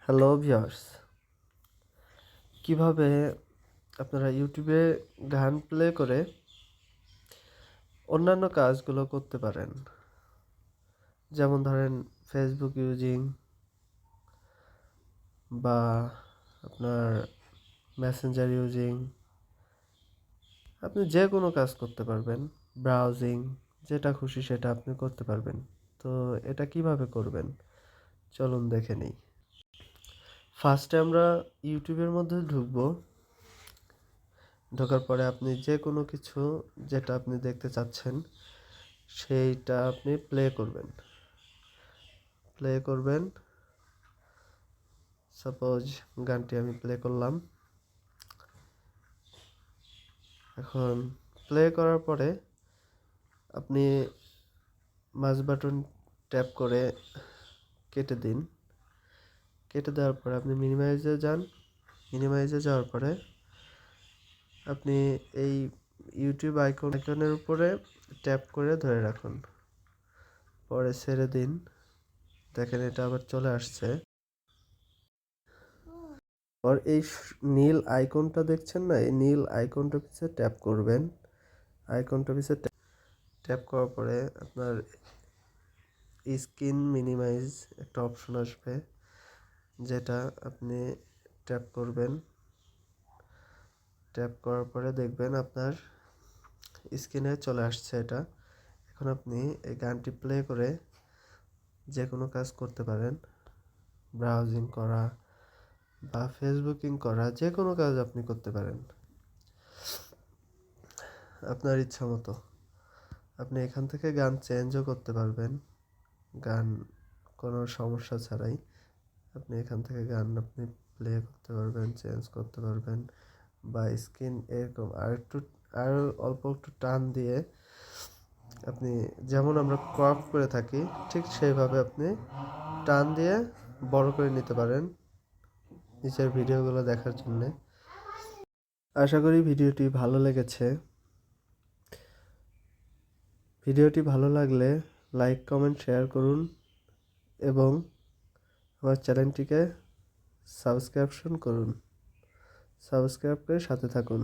Hello viewers, কিভাবে আপনারা ইউটিউবে গান প্লে করে অন্যান্য কাজগুলো করতে পারেন। যেমন ধরেন ফেসবুক ইউজিং বা আপনার মেসেঞ্জার ইউজিং, আপনি যে কোনো কাজ করতে পারবেন। ব্রাউজিং, যেটা খুশি সেটা আপনি করতে পারবেন। তো এটা কিভাবে করবেন চলুন দেখে নিই। ফার্স্টে আমরা ইউটিউবের মধ্যে ঢুকবো। ঢোকার পরে আপনি যে কোনো কিছু যেটা আপনি দেখতে চাচ্ছেন সেইটা আপনি প্লে করবেন। সাপোজ গানটি আমি প্লে করলাম। এখন প্লে করার পরে আপনি মাউস বাটন ট্যাপ করে কেটে দিন। কেটে দেওয়ার পরে আপনি মিনিমাইজে যান। মিনিমাইজে যাওয়ার পরে আপনি এই ইউটিউব আইকনের উপরে ট্যাপ করে ধরে রাখুন, পরে ছেড়ে দিন। দেখেন এটা আবার চলে আসছে। আর এই নীল আইকনটা দেখছেন না, এই নীল আইকনটা পিছে ট্যাপ করবেন। আইকনটা পিছে ট্যাপ করার পরে আপনার স্ক্রিন মিনিমাইজ একটা অপশন আসবে, যেটা আপনি ট্যাপ করবেন। ট্যাপ করার পরে দেখবেন আপনার স্ক্রিনে চলে আসছে এটা। এখন আপনি এই গানটি প্লে করে যে কোনো কাজ করতে পারেন। ব্রাউজিং করা বা ফেসবুকিং করা, যে কোনো কাজ আপনি করতে পারেন আপনার ইচ্ছা মতো। আপনি এখান থেকে গান চেঞ্জও করতে পারবেন, গান কোনো সমস্যা ছাড়াই। আপনি এখান থেকে গান আপনি প্লে করতে পারবেন, চেঞ্জ করতে পারবেন, বা স্ক্রিন এরকম আর অল্প একটু টান দিয়ে আপনি, যেমন আমরা ক্রপ করে থাকি ঠিক সেইভাবে আপনি টান দিয়ে বড় করে নিতে পারেন নিচের ভিডিওগুলো দেখার জন্যে। আশা করি ভিডিওটি ভালো লেগেছে। ভিডিওটি ভালো লাগলে লাইক, কমেন্ট, শেয়ার করুন এবং আমার চ্যানেলটিকে সাবস্ক্রিপশন করুন। সাবস্ক্রাইব করে সাথে থাকুন।